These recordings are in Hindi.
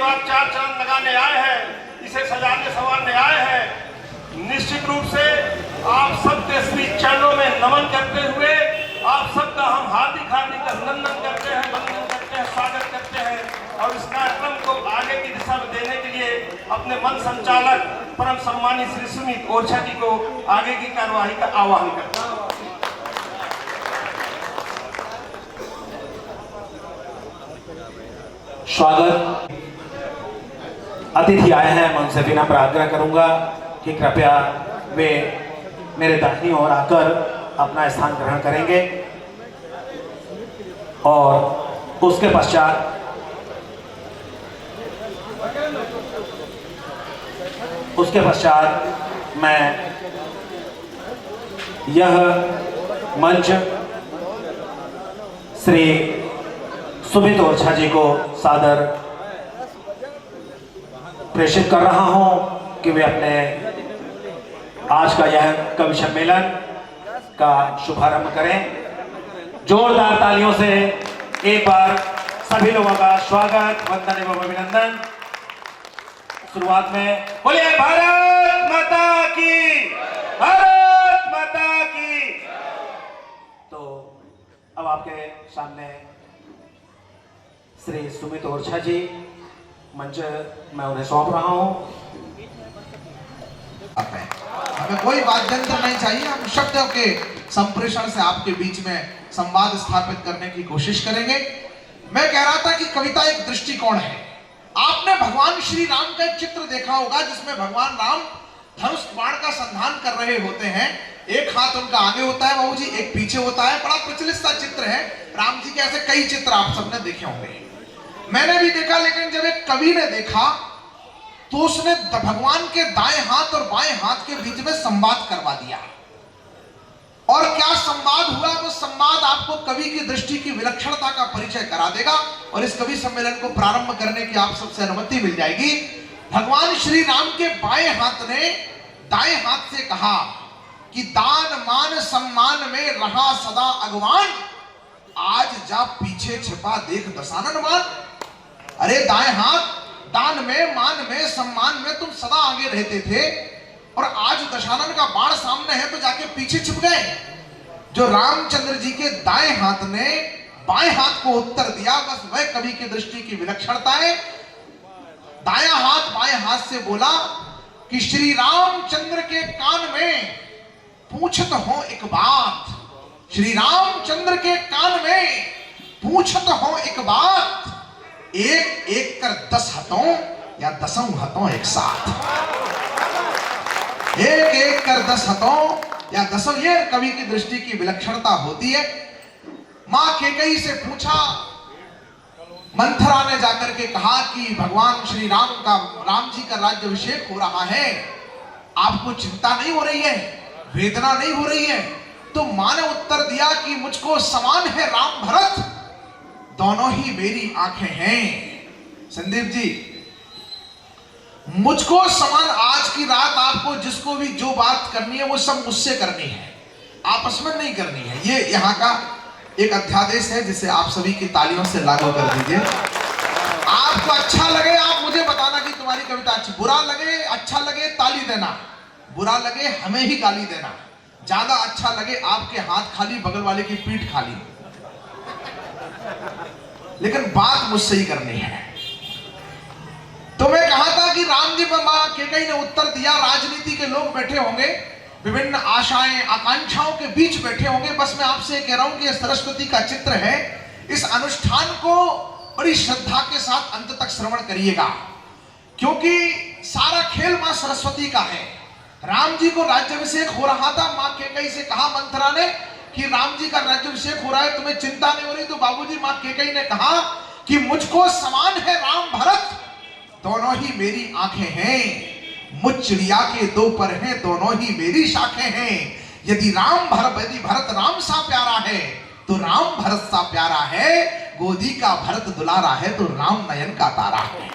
जो आप 4 चांद लगाने आए हैं, इसे सजाने संवारने आए हैं, निश्चित रूप से आप सबके श्री चरणों में नमन करते हुए आप सबका हम हार्दिक हार्दिक अभिनंदन करते हैं, वंदन करते हैं, स्वागत करते हैं और इस कार्यक्रम को आगे की दिशा में देने के लिए अपने मन संचालक परम सम्मानित श्री सुमित ओरछा जी को आगे की कार्यवाही का आह्वान करते हैं। स्वागत अतिथि आए हैं, मैं उनसे विनम्र आग्रह करूंगा कि कृपया वे मेरे दाहिनी ओर आकर अपना स्थान ग्रहण करेंगे और उसके पश्चात मैं यह मंच श्री सुमित ओरछा जी को सादर प्रेषित कर रहा हूं कि वे अपने आज का यह कवि सम्मेलन का शुभारंभ करें। जोरदार तालियों से एक बार सभी लोगों का स्वागत, वंदन एवं अभिनंदन। शुरुआत में बोलिए भारत माता की, भारत माता की। तो अब आपके सामने श्री सुमित ओरछा जी, मंच मैं उन्हें सौंप रहा हूं। हमें कोई वाद्यंत्र नहीं चाहिए, हम शब्दों के संप्रेषण से आपके बीच में संवाद स्थापित करने की कोशिश करेंगे। मैं कह रहा था कि कविता एक दृष्टिकोण है। आपने भगवान श्री राम का एक चित्र देखा होगा जिसमें भगवान राम धनुष बाण का संधान कर रहे होते हैं। एक हाथ उनका आगे होता है बाबूजी, एक पीछे होता है। बड़ा प्रचलित सा चित्र है। राम जी के ऐसे कई चित्र आप सबने देखे होंगे, मैंने भी देखा, लेकिन जब एक कवि ने देखा तो उसने भगवान के दाएं हाथ और बाएं हाथ के बीच में संवाद करवा दिया। और क्या संवाद हुआ, वो संवाद आपको कवि की दृष्टि की विलक्षणता का परिचय करा देगा और इस कवि सम्मेलन को प्रारंभ करने की आप सबसे अनुमति मिल जाएगी। भगवान श्री राम के बाएं हाथ ने दाएं हाथ से कहा कि दान मान सम्मान में रहा सदा अगवान, आज जा पीछे छिपा देख दशानन मान। अरे दाएं हाथ, दान में, मान में, सम्मान में तुम सदा आगे रहते थे और आज दशानन का बाण सामने है तो जाके पीछे छिप गए। जो रामचंद्र जी के दाएं हाथ ने बाएं हाथ को उत्तर दिया, बस वह कवि की दृष्टि की विलक्षणता है। दायां हाथ बाएं हाथ से बोला कि श्री रामचंद्र के कान में पूछत हो एक बात, श्री रामचंद्र के कान में पूछत हो एक बात, एक एक कर 10 हाथों या 10 हाथों एक साथ, एक एक कर 10 हाथों या 10, ये कवि की दृष्टि की विलक्षणता होती है। मां कैकेयी से पूछा, मंथरा ने जाकर के कहा कि भगवान श्री राम जी का राज्याभिषेक हो रहा है, आपको चिंता नहीं हो रही है, वेदना नहीं हो रही है? तो मां ने उत्तर दिया कि मुझको समान है राम भरत, दोनों ही मेरी आंखें हैं। संदीप जी, मुझको समान, आज की रात आपको जिसको भी जो बात करनी है वो सब मुझसे करनी है, आपस में नहीं करनी है। ये यहाँ का एक अध्यादेश है जिसे आप सभी की तालियों से लागू कर दीजिए। आपको अच्छा लगे आप मुझे बताना कि तुम्हारी कविता अच्छी, बुरा लगे, अच्छा लगे ताली देना, बुरा लगे हमें ही गाली देना, ज्यादा अच्छा लगे आपके हाथ खाली, बगल वाले की पीठ खाली, लेकिन बात मुझसे ही करनी है। तो मैं कहा था कि राम जी पर मां कैकेयी ने उत्तर दिया, राजनीति के लोग बैठे होंगे, विभिन्न आशाएं आकांक्षाओं के बीच बैठे होंगे, बस मैं आपसे कह रहा हूं कि यह सरस्वती का चित्र है। इस अनुष्ठान को बड़ी श्रद्धा के साथ अंत तक श्रवण करिएगा, क्योंकि सारा खेल मां सरस्वती का है। राम जी को राज्याभिषेक हो रहा था, मां कैकेयी से कहा मंथरा ने कि राम जी का राज्याभिषेक हो रहा है, तुम्हें चिंता नहीं हो रही? तो बाबूजी मां कैकेयी ने कहा कि मुझको समान है राम भरत, दोनों ही मेरी आंखें हैं, मुझ चिड़िया के 2 पर हैं, दोनों ही मेरी शाखें हैं। यदि भरत राम सा प्यारा है तो राम भरत सा प्यारा है, गोदी का भरत दुलारा है तो राम नयन का तारा है।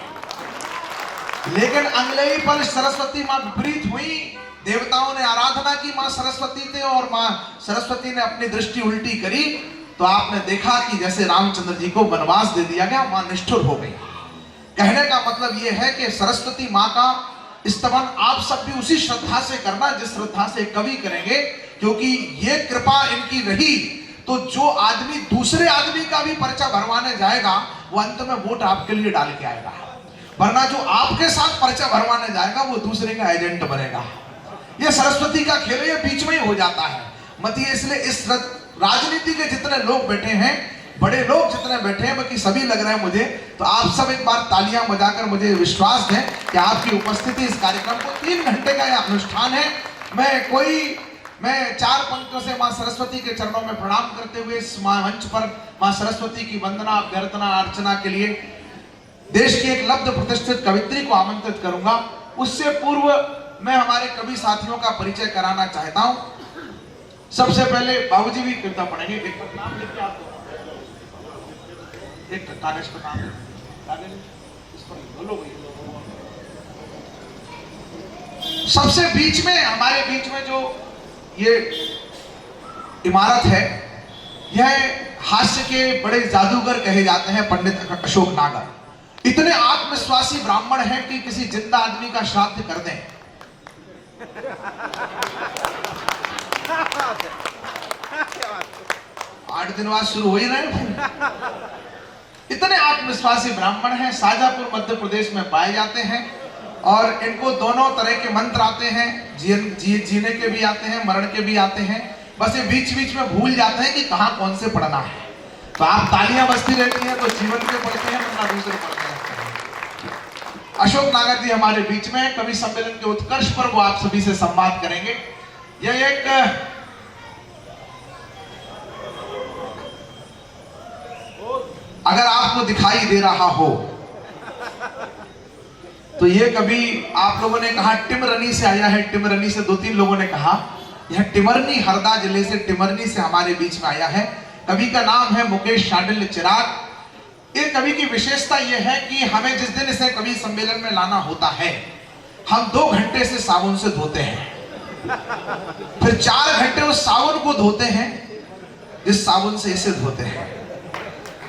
लेकिन अंगलई पर सरस्वती मां विपरीत हुई, देवताओं ने आराधना की मां सरस्वती थे और मां सरस्वती ने अपनी दृष्टि उल्टी करी, तो आपने देखा कि जैसे रामचंद्र जी को वनवास दे दिया गया, मां निष्ठुर हो गई। कहने का मतलब यह है कि सरस्वती माँ का स्तवन आप सब भी उसी श्रद्धा से करना जिस श्रद्धा से कवि करेंगे, क्योंकि ये कृपा इनकी रही तो जो आदमी दूसरे आदमी का भी पर्चा भरवाने जाएगा वो अंत में वोट आपके लिए डाल के आएगा, वरना जो आपके साथ पर्चा भरवाने जाएगा वो दूसरे का एजेंट बनेगा। ये सरस्वती का खेल है, ये बीच में ही हो जाता है मत। ये इसलिए इस राजनीति के जितने लोग बैठे हैं, बड़े लोग जितने बैठे हैं, बाकी सभी लग रहे हैं मुझे, तो आप सब एक बार तालियां बजाकर मुझे विश्वास दें कि आपकी उपस्थिति इस कार्यक्रम को 3 घंटे का यह अनुष्ठान है। मैं 4 पंक्तियों से मां सरस्वती के चरणों में प्रणाम करते हुए इस मंच पर मां सरस्वती की वंदना, अभ्यर्थना, अर्चना के लिए देश की एक लब्ध प्रतिष्ठित कवित्री को आमंत्रित करूंगा। उससे पूर्व मैं हमारे कवि साथियों का परिचय कराना चाहता हूं। सबसे पहले बाबूजी भी कविता पढ़ेंगे, एक पर नाम लिख के आप एक कागज पर नाम कागज इस पर बोलो। सबसे बीच में, हमारे बीच में जो ये इमारत है, यह हास्य के बड़े जादूगर कहे जाते हैं पंडित अशोक नागर। इतने आत्मविश्वासी ब्राह्मण हैं कि किसी जिंदा आदमी का श्राद्ध कर दें। 8 दिन बाद शुरू हो ही रहे। इतने आत्मविश्वासी ब्राह्मण हैं, शाजापुर मध्य प्रदेश में पाए जाते हैं और इनको दोनों तरह के मंत्र आते हैं, जीने के भी आते हैं, मरण के भी आते हैं। बस ये बीच बीच में भूल जाते हैं कि कहाँ कौन से पढ़ना है। तो आप तालियां बजती रहती हैं तो जीवन के पढ़ते हैं, वरना दूसरे पढ़ते हैं। अशोक नागर जी हमारे बीच में कवि सम्मेलन के उत्कर्ष पर वो आप सभी से संवाद करेंगे। यह एक अगर आपको दिखाई दे रहा हो तो ये कभी आप लोगों ने कहा टिमरनी से आया है। टिमरनी से 2-3 लोगों ने कहा। यह टिमरनी हरदा जिले से टिमरनी से हमारे बीच में आया है। कवि का नाम है मुकेश शांडिल्य चिराग। ये कवि की विशेषता यह है कि हमें जिस दिन इसे कवि सम्मेलन में लाना होता है, हम 2 घंटे से साबुन से धोते हैं, फिर 4 घंटे उस साबुन को धोते हैं जिस साबुन से इसे धोते हैं,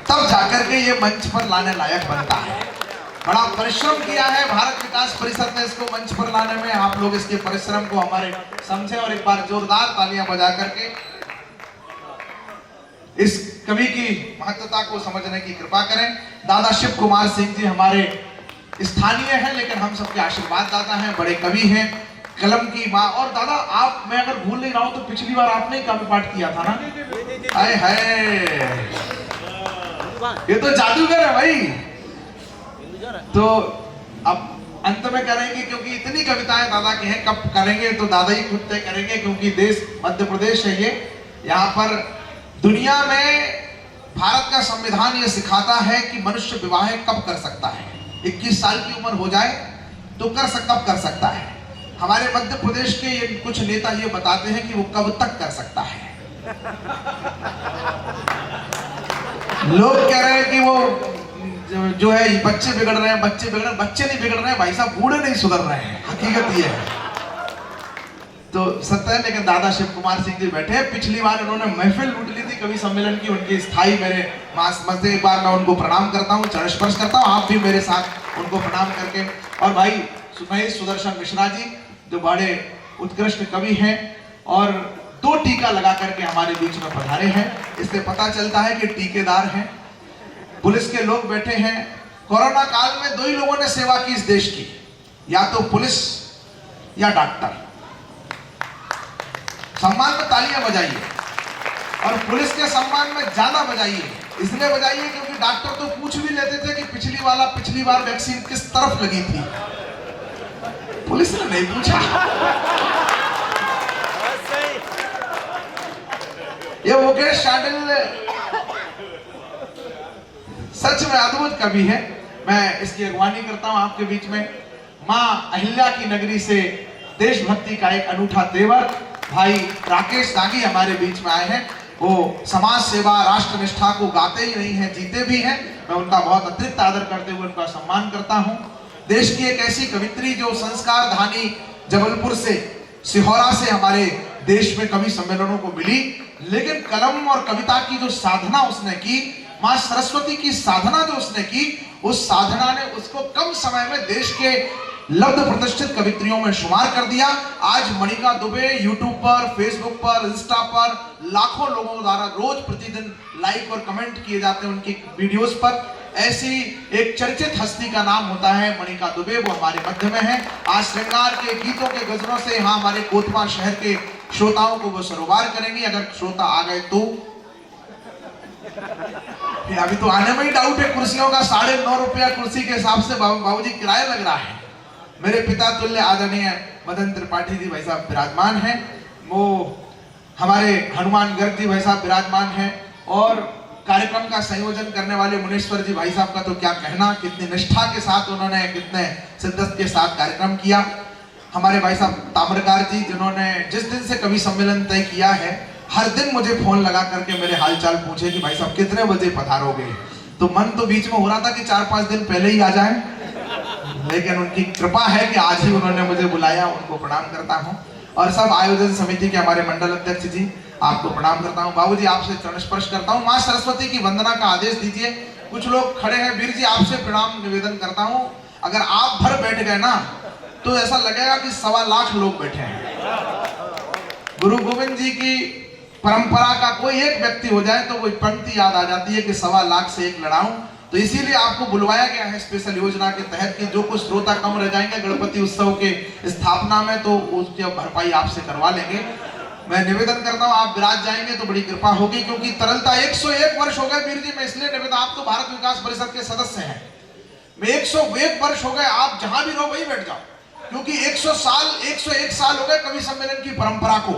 तब जाकर के ये मंच पर लाने लायक बनता है। बड़ा परिश्रम किया है भारत विकास परिषद ने इसको मंच पर लाने में। आप लोग इसके परिश्रम को हमारे समझे और एक बार जोरदार तालियां बजा करके इस कवि की महत्वता को समझने की कृपा करें। दादा शिव कुमार सिंह जी हमारे स्थानीय हैं, लेकिन हम सबके आशीर्वाद दाता हैं, बड़े कवि हैं, कलम की माँ। और दादा आप, मैं अगर भूल नहीं रहा हूं तो पिछली बार आपने ही काव्य पाठ किया था ना? आए हाय, ये तो जादूगर है भाई। तो अब अंत में करेंगे, क्योंकि इतनी कविताएं दादा की हैं, कब करेंगे तो दादा ही खुद तय करेंगे, क्योंकि देश मध्य प्रदेश है ये। यहाँ पर दुनिया में भारत का संविधान ये सिखाता है कि मनुष्य विवाह कब कर सकता है। 21 साल की उम्र हो जाए तो कब कर सकता है। हमारे मध्य प्रदेश के ये कुछ नेता ये बताते हैं कि वो कब तक कर सकता है। लोग कह रहे हैं कि वो जो है बच्चे बिगड़ रहे हैं, बच्चे नहीं बिगड़ रहे हैं भाई साहब, बूढ़े नहीं सुधर रहे हैं। हकीकत ये है तो सत्य है। लेकिन दादा शिव कुमार सिंह जी बैठे हैं। पिछली बार उन्होंने महफिल लूट ली थी कवि सम्मेलन की, उनकी स्थायी मेरे मस्ते। एक बार मैं उनको प्रणाम करता हूँ, चरण स्पर्श करता हूँ, आप भी मेरे साथ उनको प्रणाम करके। और भाई महेश सुदर्शन मिश्रा जी जो बड़े उत्कृष्ट कवि हैं और 2 टीका लगा करके हमारे बीच में पधारे हैं। इससे पता चलता है कि टीकेदार हैं। पुलिस के लोग बैठे हैं। कोरोना काल में 2 ही लोगों ने सेवा की इस देश की, या तो पुलिस या डॉक्टर। सम्मान में तालियां बजाइए और पुलिस के सम्मान में ज्यादा बजाइए। इसलिए बजाइए क्योंकि डॉक्टर तो पूछ भी लेते थे कि पिछली बार वैक्सीन किस तरफ लगी थी, पुलिस ने नहीं पूछा। ये मुकेश शांडिल्य सच में अद्भुत कवि है। मैं इसकी अगवानी करता हूं आपके बीच में। मां अहिल्या की नगरी से देशभक्ति का एक अनूठा तेवर भाई राकेश नागी हमारे बीच में आए हैं। वो समाज सेवा, राष्ट्र निष्ठा को गाते ही नहीं हैं, जीते भी हैं। मैं उनका बहुत अतिरिक्त आदर करते हुए उनका सम्मान करता हूं। देश की एक ऐसी कवित्री जो संस्कार धानी जबलपुर से, सिहोरा से हमारे देश में कवि सम्मेलनों को मिली, लेकिन कलम और कविता की जो साधना उसने की, मां सरस्वती की साधना जो उसने की, उस साधना ने उसको कम समय में देश के लब्ध प्रतिष्ठित कवित्रियों में शुमार कर दिया। आज मणिका दुबे यूट्यूब पर, फेसबुक पर, इंस्टा पर लाखों लोगों द्वारा रोज प्रतिदिन लाइक और कमेंट किए जाते हैं उनकी वीडियोस पर। ऐसी एक चर्चित हस्ती का नाम होता है मणिका दुबे, वो हमारे मध्य में है। आज श्रृंगार के गीतों के गजलों से यहाँ हमारे कोतवा शहर के श्रोताओं को वो सरोकार करेंगी। अगर श्रोता आ गए तो अभी तो आने में ही डाउट है। कुर्सियों का 9.5 रुपया कुर्सी के हिसाब से बाबूजी किराया लग रहा है। मेरे पिता तुल्य आदरणीय मदन त्रिपाठी जी भाई साहब विराजमान हैं, वो हमारे हनुमान गर्ग जी भाई साहब विराजमान हैं, और कार्यक्रम का संयोजन करने वाले मुनीश्वर जी भाई साहब का तो क्या कहना, कितनी निष्ठा के साथ उन्होंने, कितने शिद्दत के साथ कार्यक्रम किया। हमारे भाई साहब ताम्रकार जी, जिन्होंने जिस दिन से कवि सम्मेलन तय किया है, हर दिन मुझे फोन लगा करके मेरे हालचाल पूछे कि भाई साहब कितने बजे पधारोगे। तो मन तो बीच में हो रहा था कि 4-5 दिन पहले ही आ जाए, लेकिन उनकी कृपा है कि आज ही उन्होंने मुझे बुलाया, उनको प्रणाम करता हूं। और सब आयोजन समिति के हमारे मंडल अध्यक्ष जी, आपको प्रणाम करता हूं। बाबूजी आपसे चरण स्पर्श करता हूं। मां सरस्वती की वंदना का आदेश दीजिए। कुछ लोग खड़े हैं, वीर जी आपसे प्रणाम निवेदन करता हूं। अगर आप भर बैठ गए ना तो ऐसा लगेगा कि 1.25 लाख लोग बैठे हैं। गुरु गोविंद जी की परंपरा का कोई एक व्यक्ति हो जाए तो वो पंक्ति याद आ जाती है कि 1.25 लाख से एक लड़ाऊं। तो इसीलिए आपको बुलवाया गया है स्पेशल योजना के तहत कि जो कुछ श्रोता कम रह जाएंगे गणपति उत्सव के स्थापना में, तो उसकी भरपाई आपसे करवा लेंगे। मैं निवेदन करता हूं आप विराज जाएंगे तो बड़ी कृपा होगी, क्योंकि तरलता 101 वर्ष हो गए वीर जी। मैं इसलिए निवेदन, आप तो भारत विकास परिषद के सदस्य हैं, मैं 101 वर्ष हो गए, आप जहां भी रहो वहीं बैठ जाओ, क्योंकि 101 साल हो गए कवि सम्मेलन की परंपरा को।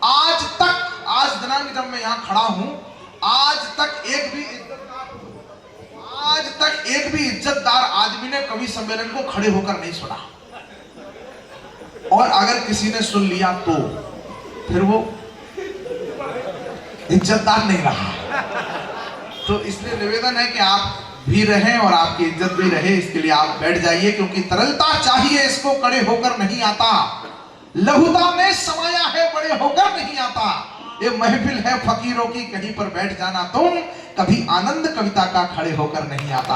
आज तक, आज दिनांक जब मैं यहाँ खड़ा हूं, आज तक एक भी इज्जतदार आदमी ने कवि सम्मेलन को खड़े होकर नहीं सुना, और अगर किसी ने सुन लिया तो फिर वो इज्जतदार नहीं रहा। तो इसलिए निवेदन है कि आप भी रहें और आपकी इज्जत भी रहे, इसके लिए आप बैठ जाइए, क्योंकि तरलता चाहिए, इसको खड़े होकर नहीं आता। लहुता में समाया है, बड़े होकर नहीं आता। ये महफिल है फकीरों की, कहीं पर बैठ जाना तुम। कभी आनंद कविता का खड़े होकर नहीं आता,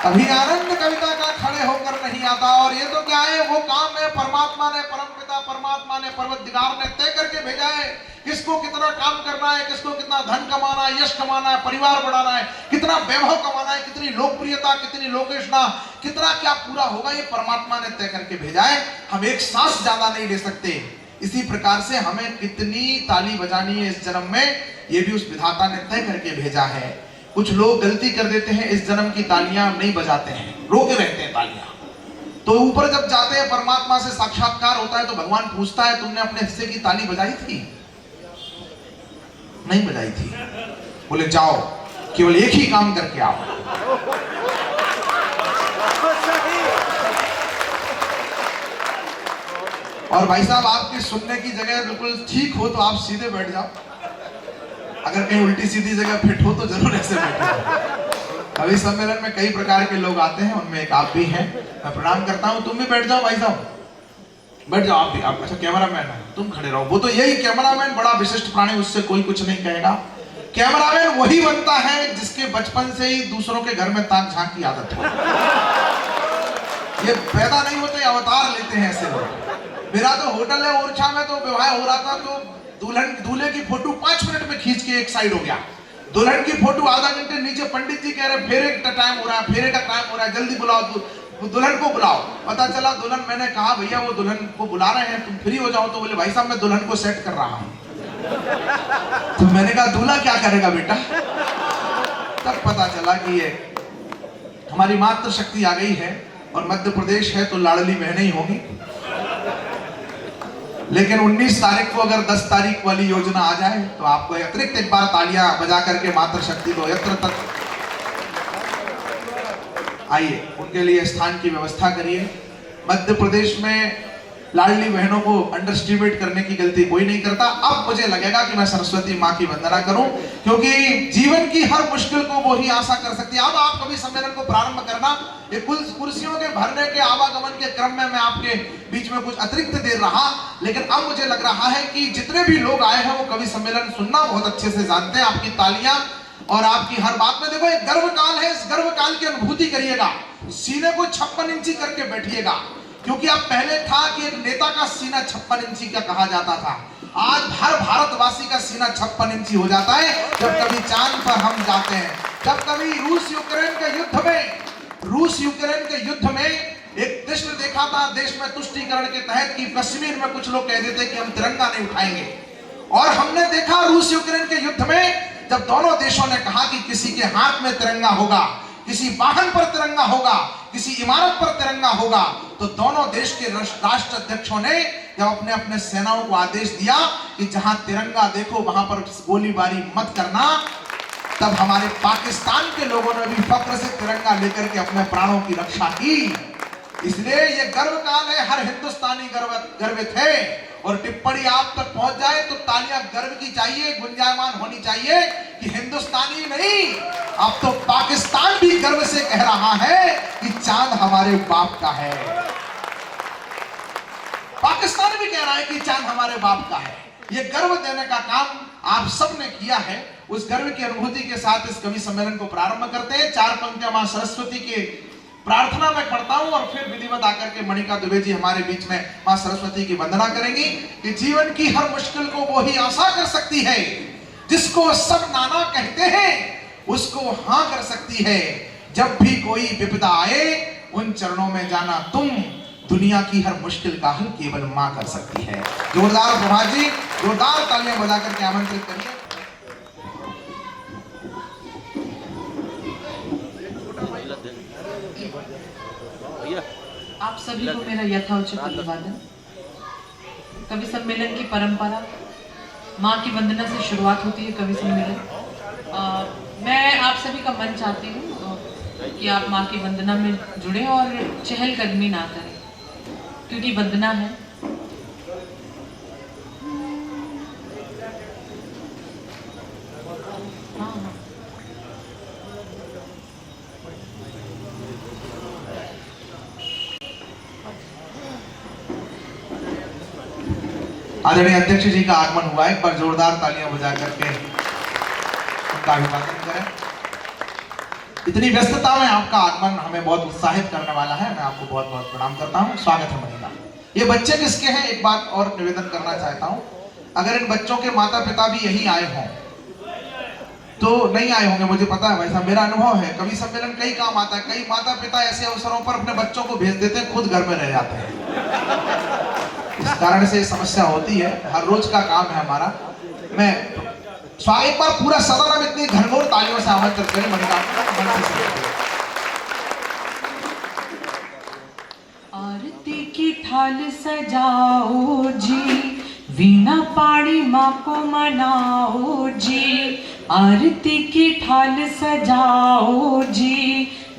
कभी आनंद कविता का खड़े होकर नहीं आता। और ये तो क्या है, वो काम है परमात्मा ने, परमपिता परमात्मा ने, परवतदिगार ने तय करके भेजा है, किसको कितना काम करना है, किसको कितना धन कमाना है, यश कमाना है, परिवार बढ़ाना है, कितना वैभव कमाना है, कितनी लोकप्रियता, कितनी लोकेशना, कितना क्या पूरा होगा, ये परमात्मा ने तय करके भेजा है। हम एक सांस ज्यादा नहीं ले सकते। इसी प्रकार से हमें कितनी ताली बजानी है इस जन्म में, ये भी उस विधाता ने तय करके भेजा है। कुछ लोग गलती कर देते हैं, इस जन्म की तालियां नहीं बजाते हैं, रोके रहते हैं तालियां। तो ऊपर जब जाते हैं, परमात्मा से साक्षात्कार होता है, तो भगवान पूछता है तुमने अपने हिस्से की ताली बजाई थी? नहीं बजाई थी। बोले जाओ केवल एक ही काम करके आओ। और भाई साहब आपकी सुनने की जगह बिल्कुल ठीक हो तो आप सीधे बैठ जाओ, अगर कहीं उल्टी सीधी जगह फिट हो तो जरूर ऐसे बैठो। कवि सम्मेलन में कई प्रकार के लोग आते हैं, उनमें एक आप भी हैं। मैं प्रणाम करता हूं। तुम भी बैठ जाओ भाई साहब, बैठ जाओ आप भी। आप अच्छा कैमरामैन है, तुम खड़े रहो। वो तो यही कैमरामैन बड़ा विशिष्ट प्राणी, उससे कोई कुछ नहीं कहेगा। कैमरामैन वही बनता है जिसके बचपन से ही दूसरों के घर में ताक झांक की आदत हो। ये पैदा नहीं होते, अवतार लेते हैं ऐसे लोग। मेरा तो होटल है ओरछा में, तो विवाह हो रहा था, तो दूल्हे की फोटो 5 मिनट में खींच के एक साइड हो गया। दुल्हन की फोटो आधा घंटे नीचे, पंडित जी कह रहे फेरे का टाइम हो रहा है, फेरे का टाइम हो रहा है, जल्दी बुलाओ दुल्हन को बुलाओ। पता चला दुल्हन, मैंने कहा भैया वो दुल्हन को बुला रहे हैं, तुम फ्री हो जाओ। तो बोले भाई साहब मैं दुल्हन को सेट कर रहा हूं। तो मैंने कहा दूल्हा क्या करेगा बेटा? तब पता चला कि ये हमारी मातृ शक्ति आ गई है, और मध्य प्रदेश है तो लाडली बहनें ही होगी। लेकिन 19 तारीख को अगर 10 तारीख वाली योजना आ जाए तो आपको अतिरिक्त एक बार तालियां बजा करके मातृ शक्ति को यत्र तक आइए, उनके लिए स्थान की व्यवस्था करिए। मध्य प्रदेश में लाडली बहनों को अंडर एस्टिमेट करने की गलती कोई नहीं करता। अब मुझे लगेगा कि मैं सरस्वती माँ की वंदना करूं, क्योंकि जीवन की हर मुश्किल को वो ही आशा कर सकती है। अब आप कभी सम्मेलन को प्रारंभ करना, ये कुल कुर्सियों के भरने के आवागमन के क्रम में मैं आपके बीच में कुछ अतिरिक्त देर रहा, लेकिन अब मुझे लग रहा है कि जितने भी लोग आए हैं वो कवि सम्मेलन सुनना बहुत अच्छे से जानते हैं। आपकी तालियां और आपकी हर बात में देखो एक गर्व काल है, इस गर्व काल की अनुभूति करिएगा। सीने को 56 इंची करके बैठिएगा, क्योंकि अब पहले था कि एक नेता का सीना 56 इंची का कहा जाता था। आज हर भारतवासी का सीना 56 इंची हो जाता है जब कभी चांद पर हम जाते हैं। जब कभी रूस यूक्रेन के युद्ध में एक दृश्य देखा था देश में तुष्टीकरण के तहत कि कश्मीर में कुछ लोग कह देते कि हम तिरंगा नहीं उठाएंगे, और हमने देखा रूस यूक्रेन के युद्ध में जब दोनों देशों ने कहा कि किसी के हाथ में तिरंगा होगा, किसी वाहन पर तिरंगा होगा, किसी इमारत पर तिरंगा होगा, तो दोनों देश के राष्ट्र अध्यक्षों ने जब अपने अपने सेनाओं को आदेश दिया कि जहां तिरंगा देखो वहां पर गोलीबारी मत करना, तब हमारे पाकिस्तान के लोगों ने भी फक्र से तिरंगा लेकर के अपने प्राणों की रक्षा की। इसलिए ये गर्व काल है, हर हिंदुस्तानी गर्वित है। और टिप्पणी आप तक पहुंच जाए तो तालियां गर्व की चाहिए, गुंजायमान होनी चाहिए कि हिंदुस्तानी नहीं, अब तो पाकिस्तान भी गर्व से कह रहा है कि चांद हमारे बाप का है। पाकिस्तान भी कह रहा है कि चांद हमारे बाप का है। ये गर्व देने का काम आप सब ने किया है। उस गर्व की अनुभूति के साथ इस कवि सम्मेलन को प्रारंभ करते हैं। 4 पंक्तियां मां सरस्वती के प्रार्थना में पढ़ता हूं और फिर विधिवत आकर के मणिका दुबे जी हमारे बीच में मां सरस्वती की वंदना करेंगी कि जीवन की हर मुश्किल को वो ही आशा कर सकती है, जिसको सब नाना कहते हैं उसको हां कर सकती है। जब भी कोई विपदा आए उन चरणों में जाना तुम, दुनिया की हर मुश्किल का हल केवल मां कर सकती है। जोरदार प्रभात जी, जोरदार तालियां बजा करके आमंत्रित करिए। आप सभी को मेरा यथोचित अभिवादन। कवि सम्मेलन की परंपरा, माँ की वंदना से शुरुआत होती है कवि सम्मेलन। मैं आप सभी का मन चाहती हूँ कि आप माँ की वंदना में जुड़े और चहलकदमी ना करें, क्योंकि वंदना है। आदरणीय अध्यक्ष जी का आगमन हुआ है, एक बार जोरदार तालियां बजा करके उनका अभिवादन करें। इतनी व्यस्तता में आपका आगमन हमें बहुत उत्साहित करने वाला है। मैं आपको बहुत बहुत प्रणाम करता हूं। स्वागत है मनीषा। ये बच्चे किसके हैं, एक बात और निवेदन करना चाहता हूं। अगर इन बच्चों के माता पिता भी यही आए हों तो नहीं आए होंगे, मुझे पता है, वैसा मेरा अनुभव है। कवि सम्मेलन कई काम आता है। कई माता पिता ऐसे अवसरों पर अपने बच्चों को भेज देते हैं, खुद घर में रह जाते हैं। इस कारण से समस्या होती है, हर रोज का काम है हमारा। मैं एक बार पूरा सदन में इतनी घनघोर तालियों से आमंत्रित करें मणिका। आरती की थाल सजाओ जी, वीणा पाड़ी माँ को मनाओ जी। आरती की थाल सजाओ जी,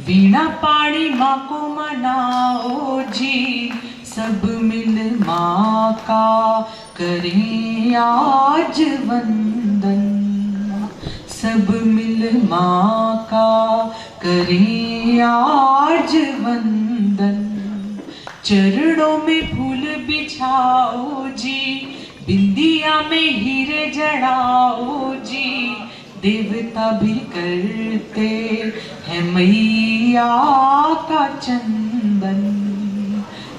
वीणा पाड़ी माँ को मनाओ जी। सब मिल माँ का करें आज वंदन, सब मिल माँ का करें आज वंदन। चरणों में फूल बिछाओ जी, बिंदिया में हीरे जड़ाओ जी। देवता भी करते हैं मैया का चंदन,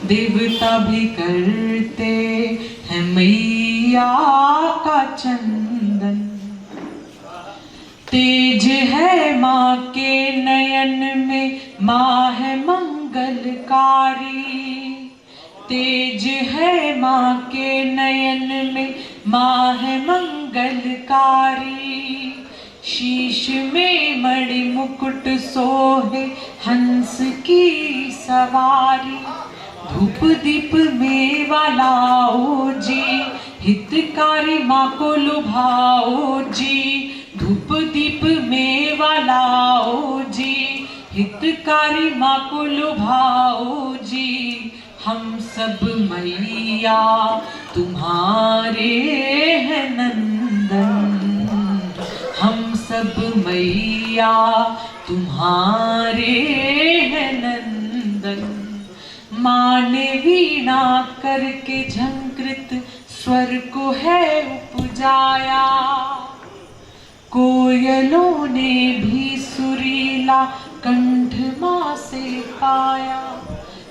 देवता भी करते हैं मैया का चंदन। तेज है माँ के नयन में, माँ है मंगलकारी। तेज है माँ के नयन में, माँ है मंगलकारी। शीश में मणि मुकुट सोहे हंस की सवारी। धूप दीप मेवा लाओ जी, हितकारी माँ को लुभाओ जी। धूप दीप मेवा लाओ जी, हितकारी माँ को लुभाओ जी। हम सब मैया तुम्हारे हैं नंदन, हम सब मैया तुम्हारे हैं नंदन। माँ ने वीणा करके झंकृत स्वर को है उपजाया। कोयलों ने भी सुरीला कंठ माँ से पाया,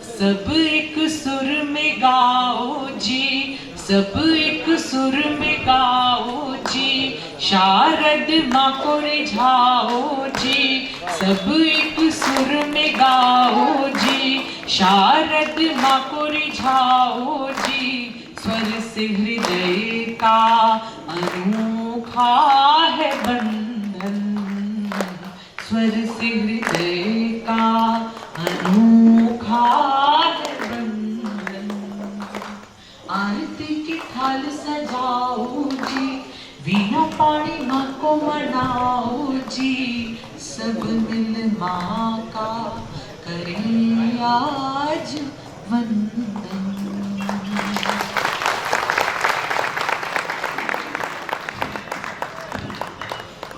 सब एक सुर में गाओ जी, सब एक सुर में गाओ जी, शारद माँ को रिझाओ जी, सब एक सुर में गाओ जी, शारद माँ को रिझाओ जी। स्वर से हृदय का अनोखा है बंधन, स्वर से हृदय का अनोखा है बंधन। आरती की थाल सजाओ जी, वीणा पाणी माँ को मनाओ जी, सब मिल माँ का करें आज वंदन।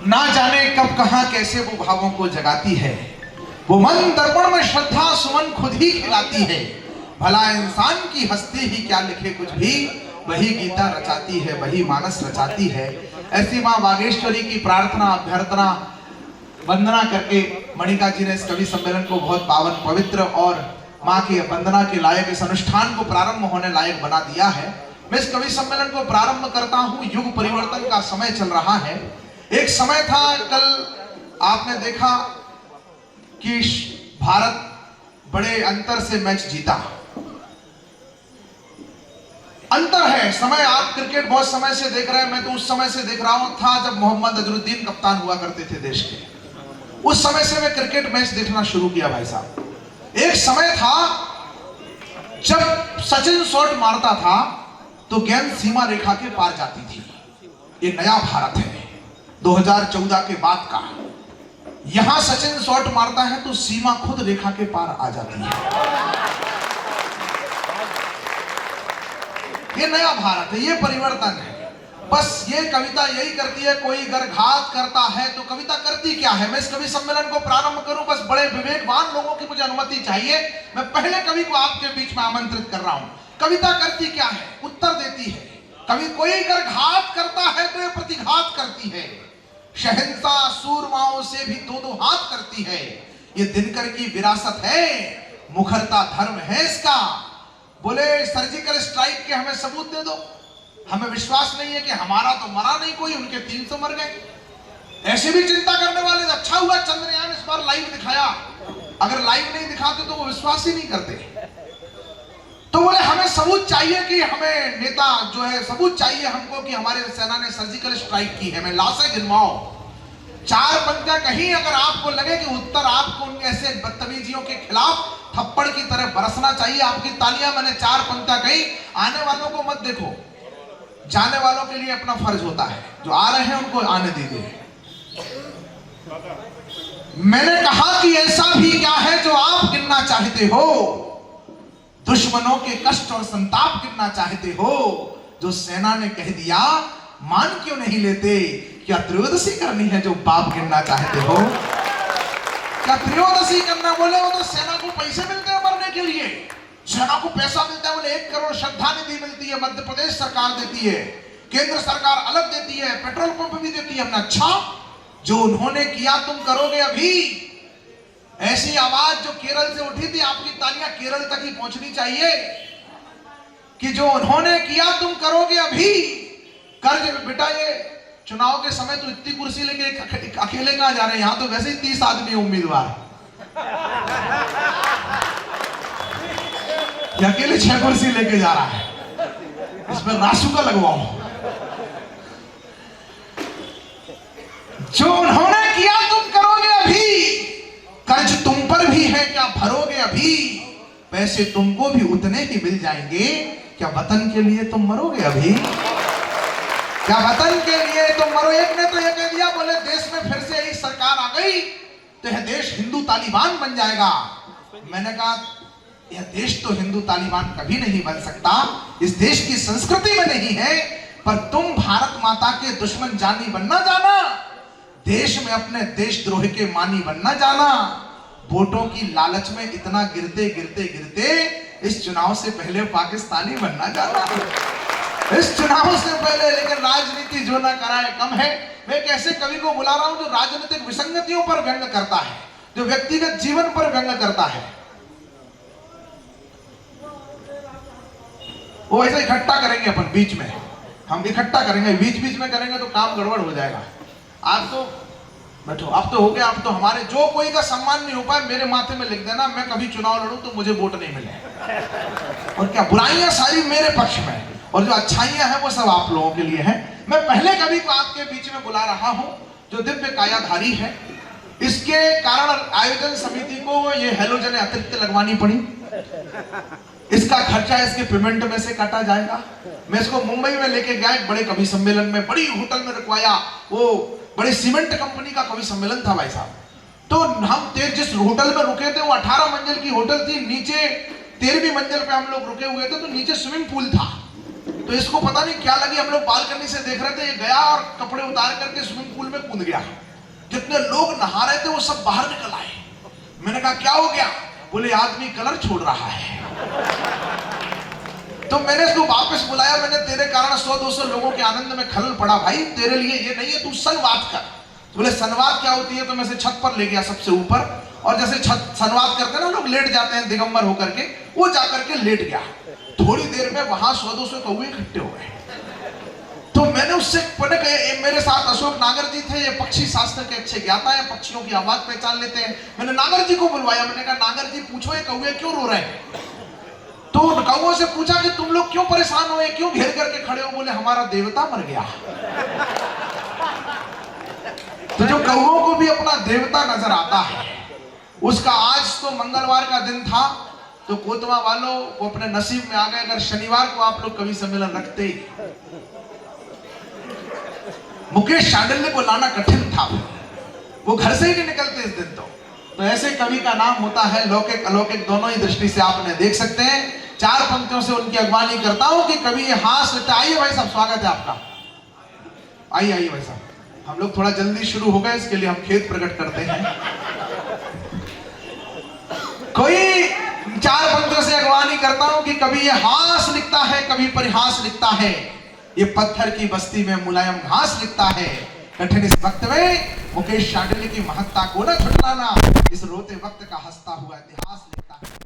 ना जाने कब कहां कैसे वो भावों को जगाती है, वो मन दर्पण में श्रद्धा सुमन खुद ही खिलाती है। भला इंसान की हस्ती ही क्या लिखे कुछ भी, वही गीता रचाती है, वही मानस रचाती है। ऐसी मां बागेश्वरी की प्रार्थना अभ्यर्थना वंदना करके मणिका जी ने इस कवि सम्मेलन को बहुत पावन पवित्र और मां की वंदना के लायक इस अनुष्ठान को प्रारंभ होने लायक बना दिया है। मैं इस कवि सम्मेलन को प्रारंभ करता हूं। युग परिवर्तन का समय चल रहा है। एक समय था, कल आपने देखा कि भारत बड़े अंतर से मैच जीता। अंतर है समय, आप क्रिकेट बहुत समय से देख रहे हैं, मैं तो उस समय से देख रहा हूं था जब मोहम्मद अजरुद्दीन कप्तान हुआ करते थे देश के। उस समय से मैं क्रिकेट मैच देखना शुरू किया भाई साहब। एक समय था जब सचिन शॉट मारता था तो गेंद सीमा रेखा के पार जाती थी। ये नया भारत है 2014 के बाद का। यहां सचिन शॉट मारता है तो सीमा खुद रेखा के पार आ जाती है। ये नया भारत है, ये परिवर्तन है। बस ये कविता यही करती है, कोई अगर घात करता है तो कविता करती क्या है। मैं इस कवि सम्मेलन को प्रारंभ करूं, बस बड़े विवेकवान लोगों की मुझे अनुमति चाहिए। मैं पहले कवि को आपके बीच में आमंत्रित कर रहा हूं। कविता करती क्या है, उत्तर देती है। कवि कोई अगर घात करता है तो ये प्रतिघात करती है। शहंशाह सूरमाओं से भी दो दो हाथ करती है। ये दिनकर की विरासत है, मुखरता धर्म है इसका। बोले सर्जिकल स्ट्राइक के हमें सबूत दे दो। हमें विश्वास नहीं है कि हमारा तो मरा नहीं कोई, उनके 300 मर गए। ऐसे भी चिंता करने वाले, अच्छा हुआ चंद्रयान इस बार लाइव दिखाया। अगर लाइव नहीं दिखाते तो वो विश्वास ही नहीं करते। तो बोले हमें सबूत चाहिए कि हमें नेता जो है, सबूत चाहिए हमको कि हमारे सेना ने सर्जिकल स्ट्राइक की है। मैं लाशें गिनवाओ, 4 पंक्तियां कहीं अगर आपको लगे कि उत्तर आपको उन ऐसे बदतमीजियों के खिलाफ थप्पड़ की तरह बरसना चाहिए, आपकी तालियां। मैंने 4 पंक्तियां कही। आने वालों को मत देखो, जाने वालों के लिए अपना फर्ज होता है। जो आ रहे हैं उनको आने दीजिए। मैंने कहा कि ऐसा भी क्या है जो आप गिनना चाहते हो, दुश्मनों के कष्ट और संताप गिनना चाहते हो। जो सेना ने कह दिया मान क्यों नहीं लेते, क्या त्रयोदशी करनी है जो पाप गिनना चाहते हो। क्या त्रयोदशी करना, बोले वो तो सेना को पैसे मिलते हैं मरने के लिए, सेना को पैसा मिलता है। बोले 1 करोड़ श्रद्धा निधि मिलती है, मध्य प्रदेश सरकार देती है, केंद्र सरकार अलग देती है, पेट्रोल पंप भी देती है। हमने अच्छा, जो उन्होंने किया तुम करोगे अभी। ऐसी आवाज जो केरल से उठी थी, आपकी तालियां केरल तक ही पहुंचनी चाहिए कि जो उन्होंने किया तुम करोगे अभी। कर्ज बेटा, ये चुनाव के समय तो इतनी कुर्सी लेके अकेले कहां जा रहे हैं, यहां तो वैसे ही 30 आदमी उम्मीदवार, ये अकेले 6 कुर्सी लेके जा रहा है। इसमें रासुका लगवाओ। जो उन्होंने किया तुम करोगे अभी। कर्ज तुम पर भी है, क्या भरोगे अभी। पैसे तुमको भी उतने ही मिल जाएंगे, क्या वतन के लिए तुम मरोगे अभी। क्या वतन के लिए तुम मरो। एक ने तो यह कह दिया, बोले देश में फिर से यही सरकार आ गई तो यह देश हिंदू तालिबान बन जाएगा। मैंने कहा यह देश तो हिंदू तालिबान कभी नहीं बन सकता, इस देश की संस्कृति में नहीं है। पर तुम भारत माता के दुश्मन जानी बनना जाना, देश में अपने देशद्रोह के मानी बनना जाना। वोटों की लालच में इतना गिरते गिरते गिरते इस चुनाव से पहले पाकिस्तानी बनना जाना। इस चुनाव से पहले, लेकिन राजनीति जो ना कराए कम है। मैं एक ऐसे कवि को बुला रहा हूं जो राजनीतिक विसंगतियों पर व्यंग करता है, जो व्यक्तिगत जीवन पर व्यंग करता है। वो ऐसा इकट्ठा करेंगे अपन बीच में, हम इकट्ठा करेंगे, बीच बीच में करेंगे तो काम गड़बड़ हो जाएगा। आप तो बैठो, अब तो हो गया, अब तो हमारे जो कोई का सम्मान नहीं हो पाए मेरे माथे में लिख देना, मैं कभी चुनाव लड़ूं तो मुझे वोट नहीं मिले। और क्या बुराइयां सारी मेरे पक्ष में और जो अच्छाइयां हैं वो सब आप लोगों के लिए हैं। मैं पहले कवि को आपके बीच में बुला रहा हूं जो दिव्य कायाधारी है। इसके कारण आयोजन समिति को ये हेलोजन अतिरिक्त लगवानी पड़ी, इसका खर्चा इसके पेमेंट में से काटा जाएगा। मैं इसको मुंबई में लेके गया एक बड़े कवि सम्मेलन में, बड़ी होटल में रुकवाया, वो बड़े सीमेंट कंपनी का कवि सम्मेलन था भाई साहब। तो हम जिस होटल में रुके थे वो 18 मंजिल की होटल थी, नीचे 13वीं मंजिल पे हम लोग रुके हुए थे, तो नीचे स्विमिंग पूल था। तो इसको पता नहीं क्या लगी, हम लोग बालकनी से देख रहे थे, ये गया और कपड़े उतार करके स्विमिंग पूल में कूद गया। जितने लोग नहा रहे थे वो सब बाहर निकल आए। मैंने कहा क्या हो गया? बोले आदमी कलर छोड़ रहा है। तो मैंने इसको वापस बुलाया, मैंने तेरे कारण 100-200 लोगों के आनंद में खलल पड़ा भाई, तेरे लिए ये नहीं है, तू संवाद कर। तो बोले संवाद क्या होती है? तो मैं से छत पर ले गया सबसे ऊपर, और जैसे छत संवाद करते ना लोग लेट जाते हैं दिगंबर होकर के, वो जाकर के लेट गया। थोड़ी देर में वहां 100-200 कौवे इकट्ठे हो गए। तो मैंने उससे मेरे साथ अशोक नागर जी थे, ये पक्षी शास्त्र के अच्छे ज्ञाता है, पक्षियों की आवाज पहचान लेते हैं। मैंने नागर जी को बुलवाया, मैंने कहा नागर जी पूछो ये कौवे क्यों रो रहे हैं? तो कौवों से पूछा कि तुम लोग क्यों परेशान हुए, क्यों घेर करके खड़े हो? बोले हमारा देवता मर गया। तो जो कौवों को भी अपना देवता नजर आता है, उसका आज तो मंगलवार का दिन था, तो कोतवा वालों को अपने नसीब में आ गए अगर शनिवार को आप लोग कवि सम्मेलन रखते। मुकेश शांडिल्य को लाना कठिन था, वो घर से ही नहीं निकलते इस दिन। तो ऐसे कवि का नाम होता है लौकिक अलौकिक, दोनों ही दृष्टि से आप उन्हें देख सकते हैं। 4 पंक्तियों से उनकी अगवानी करता हूं कि कवि ये हास लेते। आइए भाई साहब, स्वागत है आपका। आइए भाई साहब, हम लोग थोड़ा जल्दी शुरू हो गए, इसके लिए हम खेद प्रकट करते हैं। कोई 4 पंक्तियों से अगवानी करता हूं कि कभी ये हास लिखता है, कभी परिहास लिखता है, ये पत्थर की बस्ती में मुलायम घास लिखता है। कठिन इस वक्त में मुकेश शांडिल्य की महत्ता को न झुठलाना, इस रोते वक्त का हंसता हुआ इतिहास लिखता है।